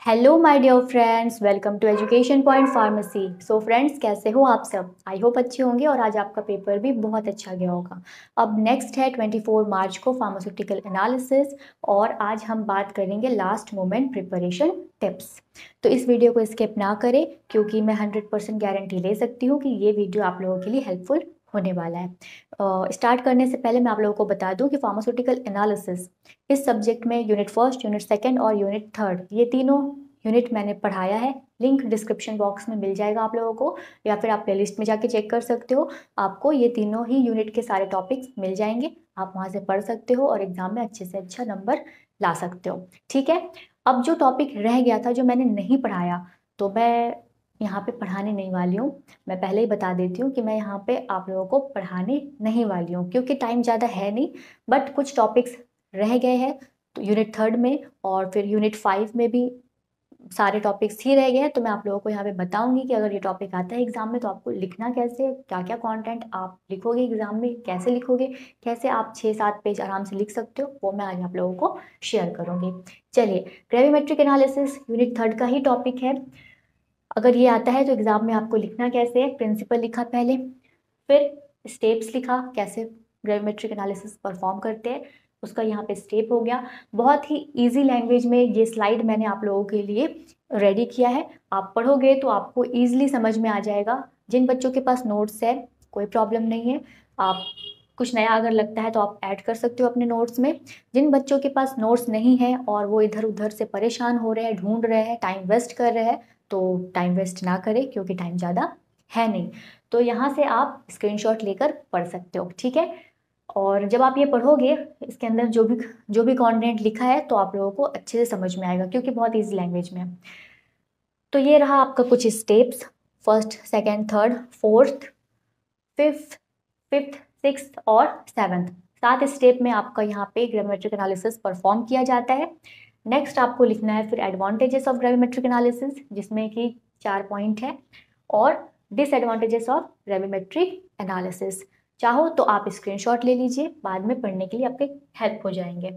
Hello my dear friends, welcome to education point pharmacy. So friends, कैसे हो आप सब? आई होप अच्छे होंगे और आज आपका पेपर भी बहुत अच्छा गया होगा। अब नेक्स्ट है 24 मार्च को फार्मास्यूटिकल एनालिसिस और आज हम बात करेंगे लास्ट मोमेंट प्रिपरेशन टिप्स। तो इस वीडियो को स्किप ना करें क्योंकि मैं 100% गारंटी ले सकती हूँ कि ये वीडियो आप लोगों के लिए हेल्पफुल होने वाला है। स्टार्ट करने से पहले मैं आप लोगों को बता दूं कि फार्मास्यूटिकल एनालिसिस इस सब्जेक्ट में यूनिट फर्स्ट, यूनिट सेकंड और यूनिट थर्ड, ये तीनों यूनिट मैंने पढ़ाया है। लिंक डिस्क्रिप्शन बॉक्स में मिल जाएगा आप लोगों को, या फिर आप प्लेलिस्ट में जाके चेक कर सकते हो। आपको ये तीनों ही यूनिट के सारे टॉपिक्स मिल जाएंगे, आप वहाँ से पढ़ सकते हो और एग्जाम में अच्छे से अच्छा नंबर ला सकते हो। ठीक है। अब जो टॉपिक रह गया था, जो मैंने नहीं पढ़ाया, तो मैं यहाँ पे पढ़ाने नहीं वाली हूँ। मैं पहले ही बता देती हूँ कि मैं यहाँ पे आप लोगों को पढ़ाने नहीं वाली हूँ क्योंकि टाइम ज़्यादा है नहीं। बट कुछ टॉपिक्स रह गए हैं, तो यूनिट थर्ड में और फिर यूनिट 5 में भी सारे टॉपिक्स ही रह गए हैं। तो मैं आप लोगों को यहाँ पे बताऊंगी कि अगर ये टॉपिक आता है एग्जाम में तो आपको लिखना कैसे, क्या क्या कंटेंट आप लिखोगे एग्जाम में, कैसे लिखोगे, कैसे आप 6-7 पेज आराम से लिख सकते हो, वो मैं आज आप लोगों को शेयर करूंगी। चलिए, ग्रेविमेट्रिक एनालिसिस यूनिट थर्ड का ही टॉपिक है। अगर ये आता है तो एग्जाम में आपको लिखना कैसे है। प्रिंसिपल लिखा पहले, फिर स्टेप्स लिखा, कैसे ग्रेविमेट्रिक एनालिसिस परफॉर्म करते हैं, उसका यहाँ पे स्टेप हो गया। बहुत ही इजी लैंग्वेज में ये स्लाइड मैंने आप लोगों के लिए रेडी किया है। आप पढ़ोगे तो आपको इजीली समझ में आ जाएगा। जिन बच्चों के पास नोट्स है कोई प्रॉब्लम नहीं है, आप कुछ नया अगर लगता है तो आप ऐड कर सकते हो अपने नोट्स में। जिन बच्चों के पास नोट्स नहीं है और वो इधर उधर से परेशान हो रहे हैं, ढूंढ रहे हैं, टाइम वेस्ट कर रहे हैं, तो टाइम वेस्ट ना करें क्योंकि टाइम ज़्यादा है नहीं। तो यहाँ से आप स्क्रीनशॉट लेकर पढ़ सकते हो। ठीक है। और जब आप ये पढ़ोगे, इसके अंदर जो भी कंटेंट लिखा है तो आप लोगों को अच्छे से समझ में आएगा क्योंकि बहुत इजी लैंग्वेज में है। तो ये रहा आपका कुछ steps, first, second, third, fourth, fifth, sixth और सेवन्थ। 7 स्टेप में आपका यहाँ पे ग्रामेट्रिक एनालिसिस परफॉर्म किया जाता है। नेक्स्ट आपको लिखना है फिर एडवांटेजेस ऑफ ग्रामेट्रिक एनालिसिस, जिसमें कि 4 पॉइंट है, और डिसएडवांटेजेस ऑफ ग्रामेट्रिक एनालिसिस। चाहो तो आप स्क्रीनशॉट ले लीजिए, बाद में पढ़ने के लिए आपके हेल्प हो जाएंगे।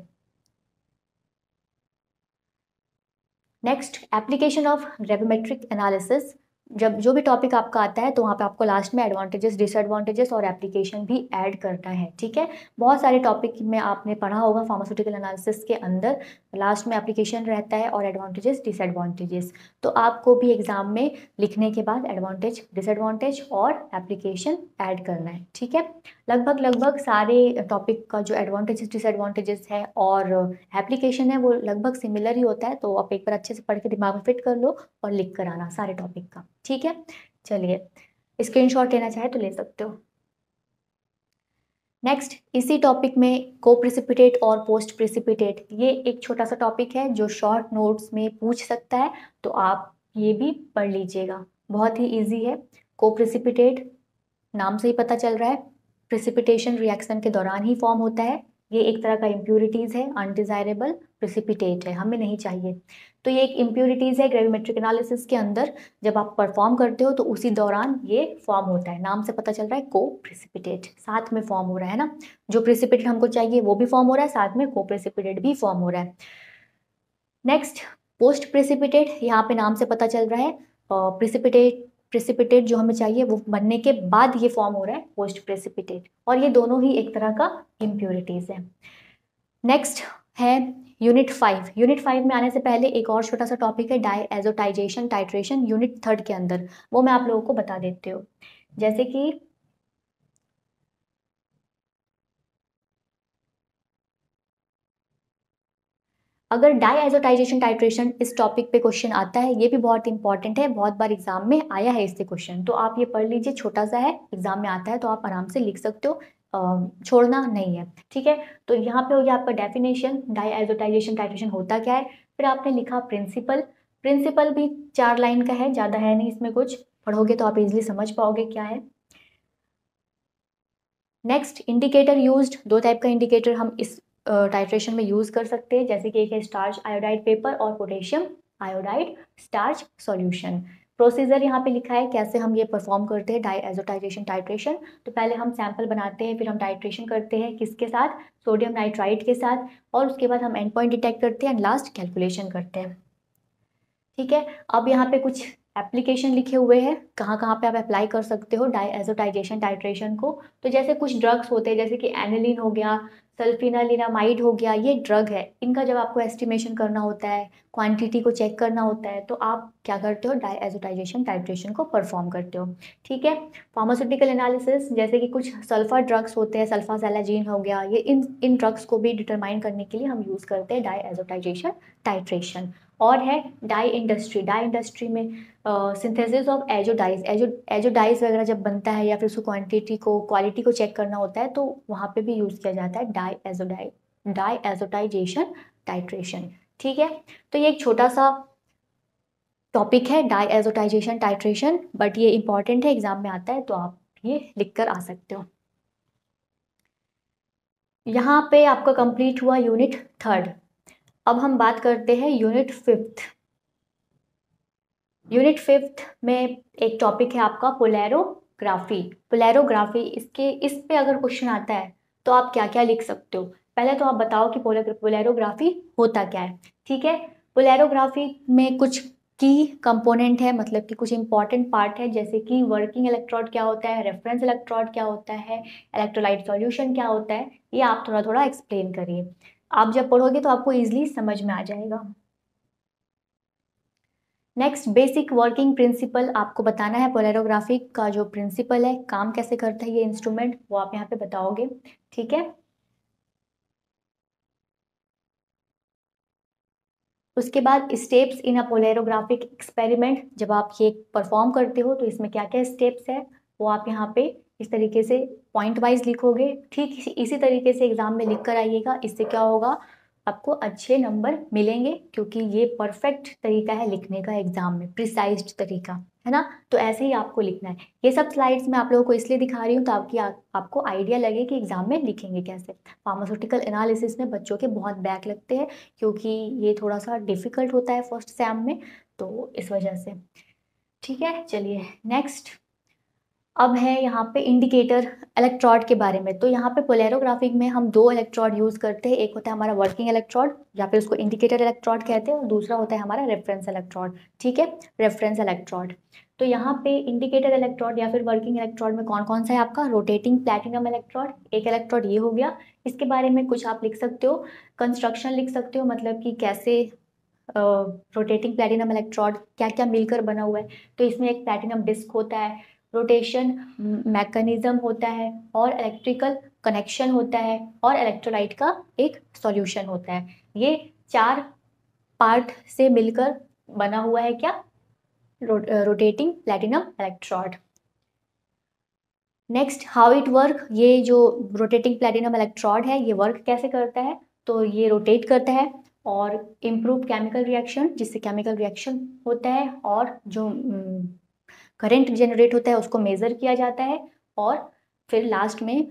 Next, application of gravimetric analysis. जब जो भी टॉपिक आपका आता है तो वहाँ पे आपको लास्ट में एडवांटेजेस, डिसएडवांटेजेस और एप्लीकेशन भी ऐड करना है। ठीक है। बहुत सारे टॉपिक में आपने पढ़ा होगा फार्मास्यूटिकल एनालिसिस के अंदर, लास्ट में एप्लीकेशन रहता है और एडवांटेजेस, डिसएडवांटेजेस। तो आपको भी एग्जाम में लिखने के बाद एडवांटेज, डिसएडवांटेज और एप्लीकेशन ऐड करना है। ठीक है। लगभग लगभग सारे टॉपिक का जो एडवांटेजेस, डिसएडवांटेजेस है और एप्लीकेशन है वो लगभग सिमिलर ही होता है। तो आप एक बार अच्छे से पढ़ के दिमाग में फिट कर लो और लिख कर आना सारे टॉपिक का। ठीक है। चलिए, स्क्रीनशॉट लेना चाहे तो ले सकते हो। नेक्स्ट, इसी टॉपिक में को प्रेसिपिटेट और पोस्ट प्रेसिपिटेट, ये एक छोटा सा टॉपिक है जो शॉर्ट नोट्स में पूछ सकता है, तो आप ये भी पढ़ लीजिएगा। बहुत ही इजी है। को प्रेसिपिटेट नाम से ही पता चल रहा है, प्रेसिपिटेशन रिएक्शन के दौरान ही फॉर्म होता है। ये एक तरह का इम्प्यूरिटीज है, अनडिजायरेबल प्रेसिपिटेट है, हमें नहीं चाहिए। तो ये एक इम्प्यूरिटीज है ग्रेविमेट्रिक एनालिसिस के अंदर। जब आप परफॉर्म करते हो तो उसी दौरान ये फॉर्म होता है। नाम से पता चल रहा है को प्रेसिपिटेट, साथ में फॉर्म हो रहा है ना। जो प्रेसिपिटेट हमको चाहिए वो भी फॉर्म हो रहा है, साथ में को प्रेसिपिटेट भी फॉर्म हो रहा है। नेक्स्ट, पोस्ट प्रेसिपिटेट, यहाँ पे नाम से पता चल रहा है प्रेसिपिटेट जो हमें चाहिए वो बनने के बाद ये फॉर्म हो रहा है पोस्ट प्रेसिपिटेट, और ये दोनों ही एक तरह का इम्प्यूरिटीज है। नेक्स्ट है यूनिट 5। यूनिट 5 में आने से पहले एक और छोटा सा टॉपिक है डायएजोटाइजेशन टाइट्रेशन, यूनिट थर्ड के अंदर, वो मैं आप लोगों को बता देती हूँ। जैसे कि अगर डायएजोटाइजेशन टाइट्रेशन इस टॉपिक पे क्वेश्चन आता है, ये भी बहुत इंपॉर्टेंट है, बहुत बार एग्जाम में आया है इससे क्वेश्चन, तो आप ये पढ़ लीजिए। छोटा सा है, एग्जाम में आता है तो आप आराम से लिख सकते हो, छोड़ना नहीं है। ठीक है। तो यहाँ पे हो गया आपका डेफिनेशन, डायएजोटाइजेशन टाइट्रेशन होता क्या है। फिर आपने लिखा प्रिंसिपल। प्रिंसिपल भी 4 लाइन का है, ज़्यादा है नहीं इसमें कुछ, पढ़ोगे तो आप इजिली समझ पाओगे क्या है। Next, indicator used. 2 टाइप का इंडिकेटर हम इस टाइट्रेशन में यूज कर सकते हैं, जैसे कि एक है स्टार्च आयोडाइड पेपर और potassium iodide starch solution. Procedure यहाँ पे लिखा है कैसे हम ये परफॉर्म करते हैं डायएजोटाइजेशन टाइट्रेशन। तो पहले हम सैंपल बनाते हैं, फिर हम टाइट्रेशन करते हैं, किसके साथ, सोडियम नाइट्राइट के साथ, और उसके बाद हम एंड पॉइंट डिटेक्ट करते हैं एंड लास्ट कैलकुलेशन करते हैं। ठीक है, अब यहाँ पे कुछ एप्लीकेशन लिखे हुए हैं, कहाँ कहाँ पे आप अप्लाई कर सकते हो डायएज़ोटाइजेशन टाइट्रेशन को। तो जैसे कुछ ड्रग्स होते हैं, जैसे कि एनिलीन हो गया, सल्फिनालिनामाइड हो गया, ये ड्रग है, इनका जब आपको एस्टिमेशन करना होता है, क्वांटिटी को चेक करना होता है, तो आप क्या करते हो, डायएज़ोटाइजेशन टाइट्रेशन को परफॉर्म करते हो। ठीक है, फार्मास्यूटिकल एनालिसिस, जैसे कि कुछ सल्फर ड्रग्स होते हैं, सल्फासेलाजीन हो गया, ये इन ड्रग्स को भी डिटरमाइन करने के लिए हम यूज़ करते हैं डायएज़ोटाइजेशन टाइट्रेशन। और है डाई इंडस्ट्री में सिंथेसिस ऑफ एजोडाइज वगैरह जब बनता है, या फिर उसको क्वालिटी को चेक करना होता है, तो वहाँ पे भी यूज़ किया जाता है डाईएज़ोटाइजेशन टाइट्रेशन। ठीक है, तो ये एक छोटा सा टॉपिक है डाईएज़ोटाइजेशन टाइट्रेशन, बट ये इंपॉर्टेंट है, एग्जाम में आता है, तो आप ये लिख कर आ सकते हो। यहाँ पे आपका कंप्लीट हुआ यूनिट 3rd। अब हम बात करते हैं यूनिट 5th। यूनिट 5th में एक टॉपिक है आपका पोलैरोग्राफी। इस पे अगर क्वेश्चन आता है तो आप क्या क्या लिख सकते हो। पहले तो आप बताओ कि पोलैरोग्राफी होता क्या है। ठीक है, पोलैरोग्राफी में कुछ की कंपोनेंट है, मतलब कि कुछ इंपॉर्टेंट पार्ट है, जैसे कि वर्किंग इलेक्ट्रोड क्या होता है, रेफरेंस इलेक्ट्रोड क्या होता है, इलेक्ट्रोलाइट सॉल्यूशन क्या होता है, ये आप थोड़ा थोड़ा एक्सप्लेन करिए। आप जब पढ़ोगे तो आपको ईजिली समझ में आ जाएगा। नेक्स्ट, बेसिक वर्किंग प्रिंसिपल आपको बताना है। पोलैरोग्राफी का जो प्रिंसिपल है, काम कैसे करता है ये इंस्ट्रूमेंट, वो आप यहाँ पे बताओगे। ठीक है, उसके बाद स्टेप्स इन अ पोलैरोग्राफिक एक्सपेरिमेंट, जब आप ये परफॉर्म करते हो तो इसमें क्या क्या स्टेप्स है, वो आप यहाँ पे इस तरीके से पॉइंट वाइज लिखोगे। ठीक इसी तरीके से एग्जाम में लिख कर आइएगा। इससे क्या होगा, आपको अच्छे नंबर मिलेंगे, क्योंकि ये परफेक्ट तरीका है लिखने का एग्जाम में, प्रिसाइज्ड तरीका है ना। तो ऐसे ही आपको लिखना है। ये सब स्लाइड्स मैं आप लोगों को इसलिए दिखा रही हूँ ताकि आपको आइडिया लगे कि एग्जाम में लिखेंगे कैसे। फार्मास्यूटिकल एनालिसिस में बच्चों के बहुत बैक लगते हैं, क्योंकि ये थोड़ा सा डिफिकल्ट होता है फर्स्ट सेम में, तो इस वजह से। ठीक है, चलिए नेक्स्ट। अब है यहाँ पे इंडिकेटर इलेक्ट्रोड के बारे में। तो यहाँ पे पोलैरोग्राफिक में हम 2 इलेक्ट्रोड यूज करते हैं। एक होता है हमारा वर्किंग इलेक्ट्रोड, या फिर उसको इंडिकेटर इलेक्ट्रोड कहते हैं, और दूसरा होता है हमारा रेफरेंस इलेक्ट्रोड। ठीक है, रेफरेंस इलेक्ट्रोड। तो यहाँ पे इंडिकेटर इलेक्ट्रोड या फिर वर्किंग इलेक्ट्रोड में कौन कौन सा है आपका, रोटेटिंग प्लैटिनम इलेक्ट्रोड, एक इलेक्ट्रोड ये हो गया। इसके बारे में कुछ आप लिख सकते हो, कंस्ट्रक्शन लिख सकते हो, मतलब कि कैसे रोटेटिंग प्लैटिनम इलेक्ट्रोड क्या क्या मिलकर बना हुआ है। तो इसमें एक प्लैटिनम डिस्क होता है, रोटेशन मैकेनिज्म होता है, और इलेक्ट्रिकल कनेक्शन होता है, और इलेक्ट्रोलाइट का एक सॉल्यूशन होता है। ये 4 पार्ट से मिलकर बना हुआ है क्या, rotating platinum electrode. Next, how it work. ये जो रोटेटिंग प्लैटिनम इलेक्ट्रोड है, ये वर्क कैसे करता है, तो ये रोटेट करता है और इम्प्रूव केमिकल रिएक्शन, जिससे केमिकल रिएक्शन होता है, और जो करंट जनरेट होता है उसको मेज़र किया जाता है, और फिर लास्ट में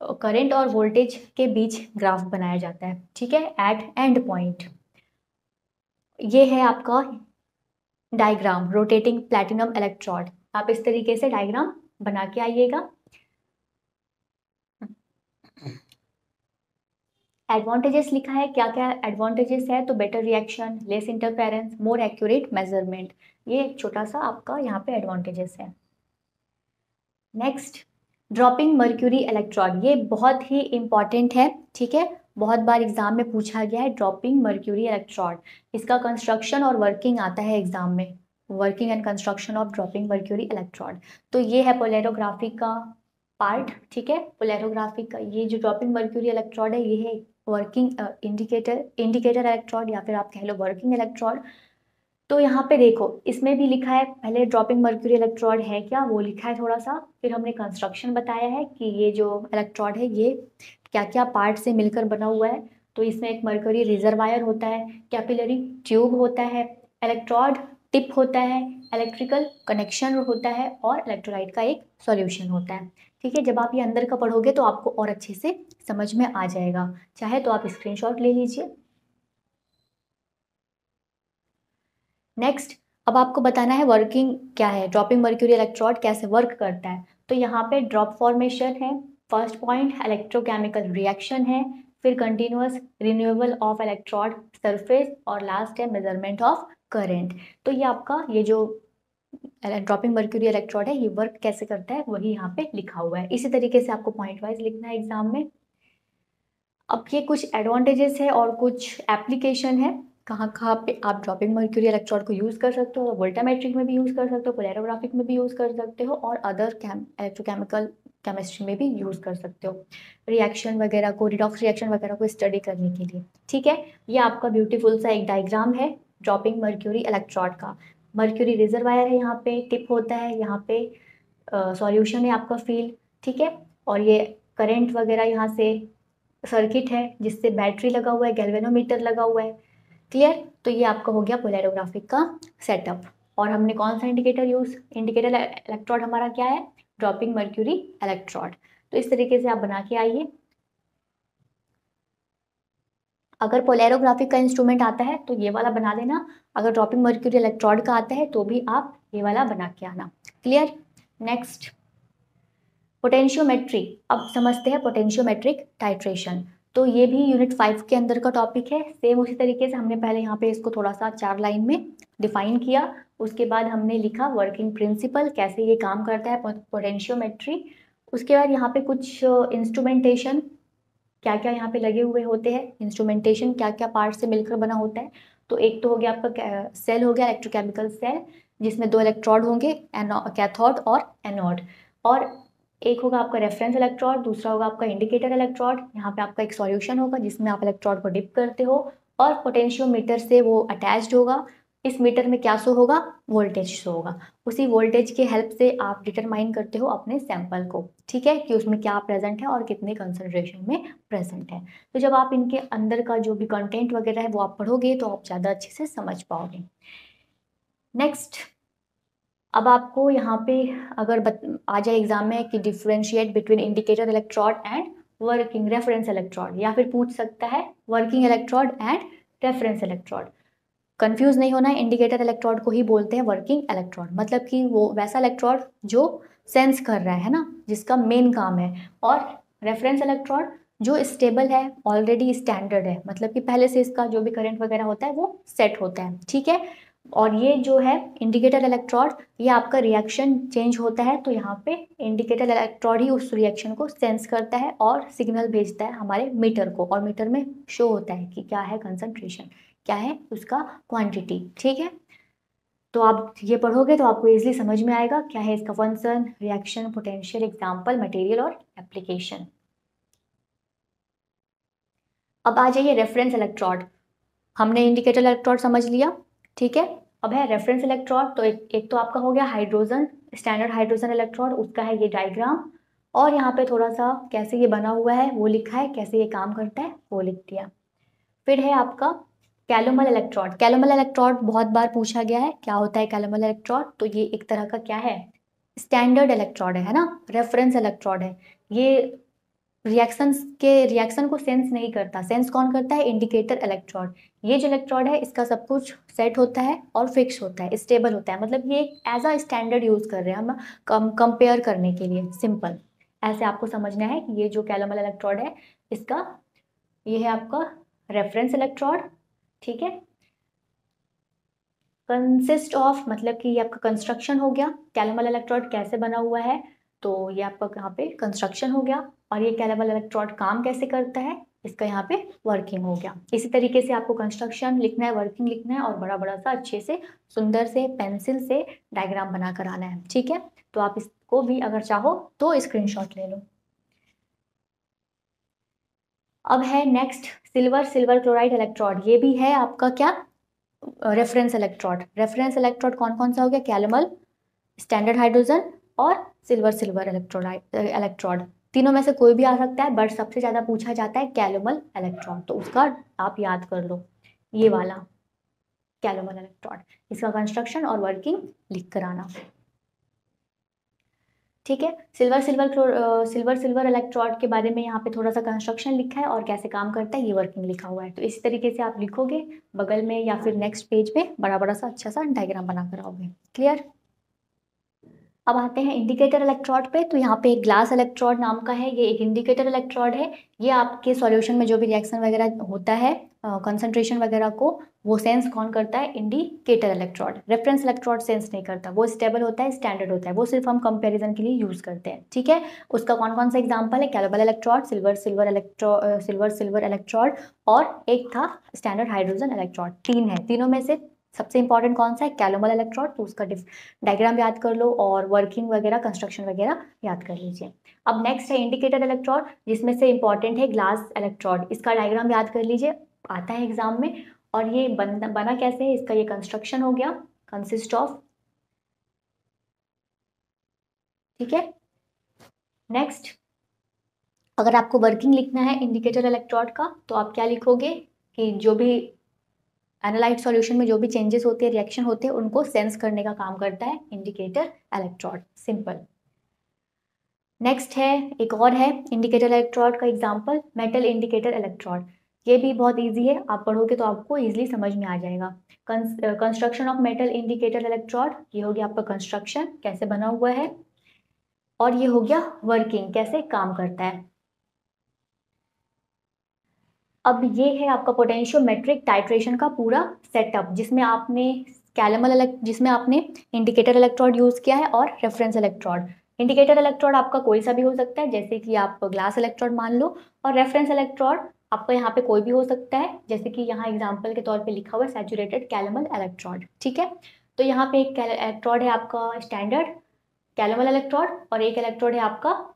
करंट और वोल्टेज के बीच ग्राफ बनाया जाता है। ठीक है, एट एंड पॉइंट। ये है आपका डायग्राम रोटेटिंग प्लैटिनम इलेक्ट्रोड। आप इस तरीके से डायग्राम बना के आइएगा। एडवांटेजेस लिखा है, क्या क्या एडवांटेजेस है, तो better reaction, less interference, more accurate measurement. ये एक छोटा सा आपका यहाँ पे एडवांटेजेस है। नेक्स्ट, ड्रॉपिंग मर्क्यूरी इलेक्ट्रोड, ये बहुत ही इंपॉर्टेंट है। ठीक है, बहुत बार एग्जाम में पूछा गया है ड्रॉपिंग मर्क्यूरी इलेक्ट्रोड। इसका कंस्ट्रक्शन और वर्किंग आता है एग्जाम में, working and construction of dropping mercury electrode. तो ये है पोलैरोग्राफी का पार्ट। ठीक है, पोलैरोग्राफी का ये जो ड्रॉपिंग मर्क्यूरी इलेक्ट्रोड है, ये है वर्किंग इंडिकेटर इलेक्ट्रोड, या फिर आप कह लो वर्किंग इलेक्ट्रोड। तो यहाँ पे देखो, इसमें भी लिखा है, पहले ड्रॉपिंग मर्क्यूरी इलेक्ट्रोड है क्या वो लिखा है थोड़ा सा, फिर हमने कंस्ट्रक्शन बताया है कि ये जो इलेक्ट्रोड है ये क्या क्या पार्ट से मिलकर बना हुआ है। तो इसमें एक मर्क्यूरी रिजर्वायर होता है, कैपिलरी ट्यूब होता है, इलेक्ट्रोड टिप होता है, इलेक्ट्रिकल कनेक्शन होता है, और इलेक्ट्रोलाइट का एक सॉल्यूशन होता है। ठीक है, जब आप ये अंदर का पढ़ोगे तो आपको और अच्छे से समझ में आ जाएगा। चाहे तो आप स्क्रीनशॉट ले लीजिए। नेक्स्ट, अब आपको बताना है वर्किंग क्या है, ड्रॉपिंग मर्क्यूरी इलेक्ट्रोड कैसे वर्क करता है। तो यहाँ पे ड्रॉप फॉर्मेशन है, फर्स्ट पॉइंट इलेक्ट्रोकेमिकल रिएक्शन है, फिर continuous renewable of electrode surface, और लास्ट है मेजरमेंट ऑफ करंट। तो ये आपका ये जो ड्रॉपिंग मर्क्यूरी इलेक्ट्रोड है ये वर्क कैसे करता है वही यहाँ पे लिखा हुआ है। इसी तरीके से आपको पॉइंट वाइज लिखना है एग्जाम में। अब ये कुछ एडवांटेजेस है और कुछ एप्लीकेशन है, कहाँ कहाँ पे आप ड्रॉपिंग मर्क्यूरी इलेक्ट्रोड को यूज़ कर सकते हो। वोल्टामेट्रिक में भी यूज़ कर सकते हो, पोलैरोग्राफिक में भी यूज़ कर सकते हो, और अदर इलेक्ट्रोकेमिकल केमिस्ट्री में भी यूज़ कर सकते हो, रिएक्शन वगैरह को, रिडॉक्स रिएक्शन वगैरह को स्टडी करने के लिए। ठीक है, ये आपका ब्यूटीफुल सा एक डायग्राम है ड्रॉपिंग मर्क्यूरी इलेक्ट्रोड का। मर्क्यूरी रिजर्वायर है, यहाँ पे टिप होता है, यहाँ पे सॉल्यूशन है आपका फील्ड। ठीक है, और ये करंट वगैरह यहाँ से सर्किट है जिससे बैटरी लगा हुआ है, गैल्वेनोमीटर लगा हुआ है। क्लियर, तो ये आपका हो गया पोलैरोग्राफिक का सेटअप। और हमने कौन सा इंडिकेटर इलेक्ट्रोड हमारा क्या है, ड्रॉपिंग मर्क्यूरी इलेक्ट्रोड। तो इस तरीके से आप बना के आइए। अगर पोलैरोग्राफिक का इंस्ट्रूमेंट आता है तो ये वाला बना लेना, अगर ड्रॉपिंग मर्क्यूरी इलेक्ट्रोड का आता है तो भी आप ये वाला बना के आना। क्लियर। Next, potentiometry. अब समझते हैं पोटेंशियोमेट्रिक टाइट्रेशन। तो ये भी यूनिट 5 के अंदर का टॉपिक है। सेम उसी तरीके से हमने पहले यहाँ पे इसको थोड़ा सा 4 लाइन में डिफाइन किया, उसके बाद हमने लिखा वर्किंग प्रिंसिपल, कैसे ये काम करता है पोटेंशियोमेट्री। उसके बाद यहाँ पे कुछ इंस्ट्रूमेंटेशन, क्या क्या यहाँ पे लगे हुए होते हैं, इंस्ट्रूमेंटेशन क्या क्या पार्ट से मिलकर बना होता है। तो एक तो हो गया आपका सेल, हो गया इलेक्ट्रोकेमिकल सेल, जिसमें 2 इलेक्ट्रोड होंगे, कैथोड और एनोड। और एक होगा आपका रेफरेंस इलेक्ट्रोड, दूसरा होगा आपका इंडिकेटर इलेक्ट्रोड। यहाँ पे आपका एक सॉल्यूशन होगा जिसमें आप इलेक्ट्रोड को डिप करते हो, और पोटेंशियोमीटर से वो अटैच्ड होगा। इस मीटर में क्या शो होगा, वोल्टेज शो होगा। उसी वोल्टेज के हेल्प से आप डिटरमाइन करते हो अपने सैंपल को, ठीक है, कि उसमें क्या प्रेजेंट है और कितने कंसंट्रेशन में प्रेजेंट है। तो जब आप इनके अंदर का जो भी कंटेंट वगैरह है वो आप पढ़ोगे तो आप ज़्यादा अच्छे से समझ पाओगे। नेक्स्ट, अब आपको यहाँ पे अगर आ जाए एग्जाम में कि differentiate between indicator electrode and working reference electrode, या फिर पूछ सकता है working electrode and reference electrode. Confuse नहीं होना है, इंडिकेटर इलेक्ट्रोड को ही बोलते हैं वर्किंग इलेक्ट्रोड, मतलब कि वो वैसा इलेक्ट्रोड जो सेंस कर रहा है ना, जिसका मेन काम है। और रेफरेंस इलेक्ट्रोड जो स्टेबल है, ऑलरेडी स्टैंडर्ड है, मतलब कि पहले से इसका जो भी करंट वगैरह होता है वो सेट होता है। ठीक है, और ये जो है इंडिकेटर इलेक्ट्रोड, ये आपका रिएक्शन चेंज होता है तो यहाँ पे इंडिकेटर इलेक्ट्रोड ही उस रिएक्शन को सेंस करता है और सिग्नल भेजता है हमारे मीटर को, और मीटर में शो होता है कि क्या है कंसंट्रेशन, क्या है उसका क्वांटिटी। ठीक है, तो आप ये पढ़ोगे तो आपको इजीली समझ में आएगा क्या है इसका function, reaction, potential, example, material और एप्लीकेशन। अब आ जाइए रेफरेंस इलेक्ट्रोड। हमने इंडिकेटर इलेक्ट्रोड समझ लिया, ठीक है। अब है रेफरेंस इलेक्ट्रोड, तो एक तो आपका हो गया हाइड्रोजन, स्टैंडर्ड हाइड्रोजन इलेक्ट्रोड, उसका है ये डायग्राम, और यहाँ पे थोड़ा सा कैसे ये बना हुआ है वो लिखा है, कैसे ये काम करता है वो लिख दिया। फिर है आपका कैलोमल इलेक्ट्रोड। कैलोमल इलेक्ट्रोड बहुत बार पूछा गया है, क्या होता है कैलोमल इलेक्ट्रोड, तो ये एक तरह का क्या है, स्टैंडर्ड इलेक्ट्रोड है ना, रेफरेंस इलेक्ट्रोड है। ये रिएक्शन को सेंस नहीं करता, सेंस कौन करता है, इंडिकेटर इलेक्ट्रोड। ये जो इलेक्ट्रोड है इसका सब कुछ सेट होता है और फिक्स होता है, स्टेबल होता है, मतलब ये एज अ स्टैंडर्ड यूज कर रहे हैं हम कंपेयर करने के लिए, सिंपल ऐसे आपको समझना है कि ये जो कैलोमल इलेक्ट्रोड है इसका, ये है आपका रेफरेंस इलेक्ट्रोड। ठीक है, कंसिस्ट ऑफ, मतलब कि ये आपका कंस्ट्रक्शन हो गया, कैलोमल इलेक्ट्रोड कैसे बना हुआ है, तो ये आपका यहाँ पे कंस्ट्रक्शन हो गया। और ये कैलोमल इलेक्ट्रोड काम कैसे करता है, इसका यहाँ पे वर्किंग हो गया। इसी तरीके से आपको कंस्ट्रक्शन लिखना है, वर्किंग लिखना है, और बड़ा बड़ा सा अच्छे से सुंदर से पेंसिल से डायग्राम बना कर आना है। ठीक है, तो आप इसको भी अगर चाहो तो स्क्रीनशॉट ले लो। अब है नेक्स्ट सिल्वर क्लोराइड इलेक्ट्रोड, ये भी है आपका क्या, रेफरेंस इलेक्ट्रोड। रेफरेंस इलेक्ट्रोड कौन कौन सा हो गया, कैलोमल, स्टैंडर्ड हाइड्रोजन और सिल्वर इलेक्ट्रोड। तीनों में से कोई भी आ सकता है, बट सबसे ज्यादा पूछा जाता है कैलोमल इलेक्ट्रोड, तो उसका आप याद कर लो, ये वाला कैलोमल इलेक्ट्रोड, इसका कंस्ट्रक्शन और वर्किंग लिख कर आना। ठीक है, सिल्वर इलेक्ट्रोड के बारे में यहाँ पे थोड़ा सा कंस्ट्रक्शन लिखा है और कैसे काम करता है ये वर्किंग लिखा हुआ है। तो इसी तरीके से आप लिखोगे बगल में या फिर नेक्स्ट पेज पे बड़ा बड़ा सा अच्छा सा डायग्राम बना कर आओगे। क्लियर। अब आते हैं इंडिकेटर इलेक्ट्रोड पे। तो यहाँ पे एक ग्लास इलेक्ट्रोड नाम का है, ये एक इंडिकेटर इलेक्ट्रोड है। ये आपके सॉल्यूशन में जो भी रिएक्शन वगैरह होता है, कंसंट्रेशन वगैरह को वो सेंस कौन करता है? Indicator electrode. Reference electrode sense नहीं करता, वो स्टेबल होता है, स्टैंडर्ड होता है, वो सिर्फ हम कंपैरिजन के लिए यूज करते हैं। ठीक है, उसका कौन कौन सा एग्जांपल है? कैलोबल इलेक्ट्रोड, सिल्वर इलेक्ट्रोड, और एक था स्टैंडर्ड हाइड्रोजन इलेक्ट्रोड। तीन है, तीनों में से सबसे इंपॉर्टेंट कौन सा है? कैलोबल इलेक्ट्रोड। तो उसका डायग्राम याद कर लो और वर्किंग वगैरह, कंस्ट्रक्शन वगैरह याद कर लीजिए। अब नेक्स्ट है इंडिकेटर इलेक्ट्रोड, जिसमें से इंपॉर्टेंट है ग्लास इलेक्ट्रोड। इसका डायग्राम याद कर लीजिए, आता है एग्जाम में। और ये बना कैसे है? इसका ये कंस्ट्रक्शन हो गया, कंसिस्ट ऑफ। ठीक है, नेक्स्ट अगर आपको वर्किंग लिखना है इंडिकेटर इलेक्ट्रोड का, तो आप क्या लिखोगे कि जो भी एनालाइट सॉल्यूशन में जो भी चेंजेस होते हैं, रिएक्शन होते हैं, उनको सेंस करने का काम करता है इंडिकेटर इलेक्ट्रोड। सिंपल। नेक्स्ट है, एक और है इंडिकेटर इलेक्ट्रोड का एग्जांपल, मेटल इंडिकेटर इलेक्ट्रोड। ये भी बहुत इजी है, आप पढ़ोगे तो आपको इजीली समझ में आ जाएगा। Construction of metal indicator electrode, ये हो गया आपका कंस्ट्रक्शन, कैसे बना हुआ है, और ये हो गया वर्किंग, कैसे काम करता है। अब ये है आपका पोटेंशियोमेट्रिक टाइट्रेशन का पूरा सेटअप, जिसमें आपने इंडिकेटर इलेक्ट्रोड यूज किया है और रेफरेंस इलेक्ट्रोड। इंडिकेटर इलेक्ट्रोड आपका कोई सा भी हो सकता है, जैसे कि आप ग्लास इलेक्ट्रोड मान लो, और रेफरेंस इलेक्ट्रोड आपका यहाँ पे कोई भी हो सकता है, जैसे कि यहाँ एग्जाम्पल के तौर पे लिखा हुआ है सैचुरेटेड कैलोमल इलेक्ट्रोड। ठीक है, तो यहाँ पे एक इलेक्ट्रोड है आपका स्टैंडर्ड कैलोमल इलेक्ट्रोड, और एक इलेक्ट्रोड है आपका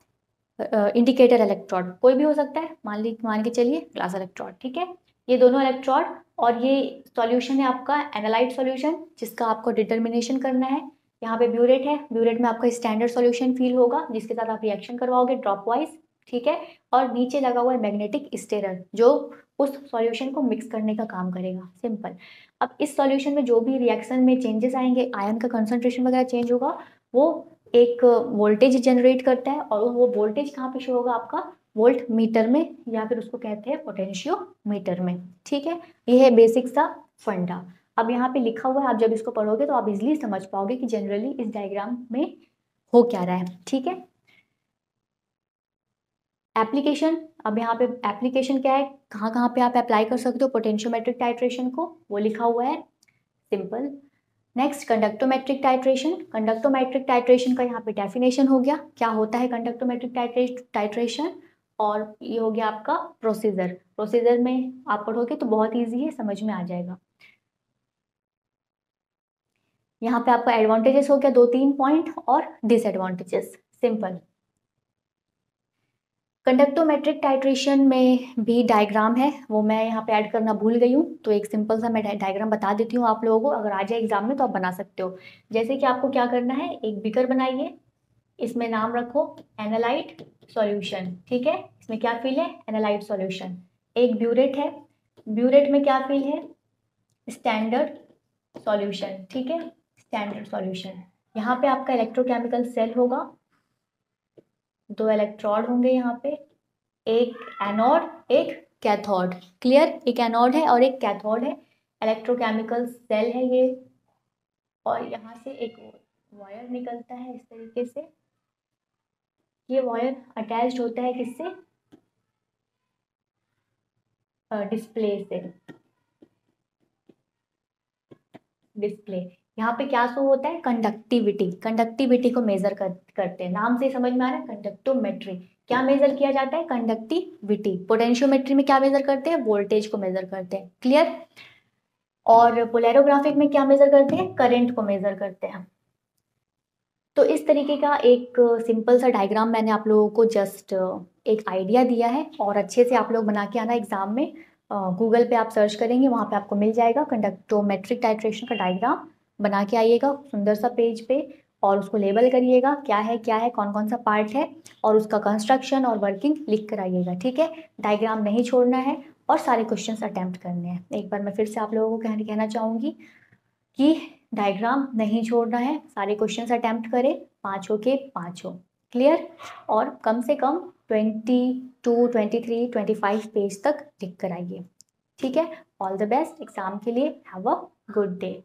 इंडिकेटर इलेक्ट्रोड, कोई भी हो सकता है, मान के चलिए ग्लास इलेक्ट्रोड। ठीक है, ये दोनों इलेक्ट्रोड, और ये सॉल्यूशन है आपका एनालाइट सॉल्यूशन, जिसका आपको डिटर्मिनेशन करना है। यहाँ पे ब्यूरेट है, ब्यूरेट में आपका स्टैंडर्ड सॉल्यूशन फील होगा, जिसके साथ आप रिएक्शन करवाओगे ड्रॉप वाइज। ठीक है, और नीचे लगा हुआ है मैग्नेटिक स्टेरर, जो उस सॉल्यूशन को मिक्स करने का काम करेगा। सिंपल। अब इस सॉल्यूशन में जो भी रिएक्शन में चेंजेस आएंगे, आयन का कंसंट्रेशन वगैरह चेंज होगा, वो एक वोल्टेज जनरेट करता है, और वो वोल्टेज कहाँ पे शो होगा? आपका वोल्ट मीटर में, या फिर उसको कहते हैं पोटेंशियोमीटर में। ठीक है, ये है बेसिक सा फंडा। अब यहाँ पे लिखा हुआ है, आप जब इसको पढ़ोगे तो आप इजिली समझ पाओगे कि जनरली इस डायग्राम में हो क्या रहा है। ठीक है, एप्लीकेशन। अब यहाँ पे एप्लीकेशन क्या है, कहाँ कहाँ पे आप अप्लाई कर सकते हो पोटेंशियोमेट्रिक टाइट्रेशन को, वो लिखा हुआ है। Simple. Next conductometric titration. Conductometric titration का यहाँ पे डेफिनेशन हो गया, क्या होता है कंडक्टोमेट्रिक टाइट्रेशन, और ये हो गया आपका प्रोसीजर। प्रोसीजर में आप पढ़ोगे तो बहुत इजी है, समझ में आ जाएगा। यहाँ पे आपका एडवांटेजेस हो गया 2-3 पॉइंट, और डिसएडवांटेजेस। सिंपल। कंडक्टोमेट्रिक टाइट्रेशन में भी डायग्राम है, वो मैं यहाँ पे ऐड करना भूल गई हूँ, तो एक सिंपल सा मैं डायग्राम बता देती हूँ आप लोगों को, अगर आ जाए एग्जाम में तो आप बना सकते हो। जैसे कि आपको क्या करना है, एक बीकर बनाइए, इसमें नाम रखो एनालाइट सॉल्यूशन। ठीक है, इसमें क्या फील है? Analyte solution. एक ब्यूरेट है, ब्यूरेट में क्या फील है? Standard solution. ठीक है, स्टैंडर्ड सॉल्यूशन। यहाँ पे आपका इलेक्ट्रोकेमिकल सेल होगा, 2 इलेक्ट्रोड होंगे यहाँ पे, एक एनोड एक कैथोड। क्लियर, एक एनोड है और एक कैथोड है, इलेक्ट्रोकेमिकल सेल है ये, और यहाँ से एक वायर निकलता है इस तरीके से। ये वायर अटैच्ड होता है किससे? डिस्प्ले से। डिस्प्ले, यहाँ पे क्या शो होता है? कंडक्टिविटी। कंडक्टिविटी को मेजर करते हैं, नाम से समझ में आ रहा है, कंडक्टोमेट्री। क्या मेजर किया जाता है? कंडक्टिविटी। पोटेंशियोमेट्री में क्या मेजर करते हैं? वोल्टेज को मेजर करते हैं। क्लियर। और पोलैरोग्राफिक में क्या मेजर करते हैं? करंट को मेजर करते हैं। तो इस तरीके का एक सिंपल सा डायग्राम मैंने आप लोगों को जस्ट एक आइडिया दिया है, और अच्छे से आप लोग बना के आना एग्जाम में। गूगल पे आप सर्च करेंगे, वहाँ पे आपको मिल जाएगा कंडक्टोमेट्रिक टाइट्रेशन का डायग्राम, बना के आइएगा सुंदर सा पेज पे, और उसको लेबल करिएगा क्या है, कौन कौन सा पार्ट है, और उसका कंस्ट्रक्शन और वर्किंग लिख कर आइएगा। ठीक है, डायग्राम नहीं छोड़ना है, और सारे क्वेश्चंस अटेम्प्ट करने हैं। एक बार मैं फिर से आप लोगों को कहना चाहूँगी कि डायग्राम नहीं छोड़ना है, सारे क्वेश्चंस अटेम्प्ट करें, 5 के 5। क्लियर। और कम से कम 22, 23, 25 पेज तक लिख कर आइए। ठीक है, ऑल द बेस्ट एग्जाम के लिए। Have a good day.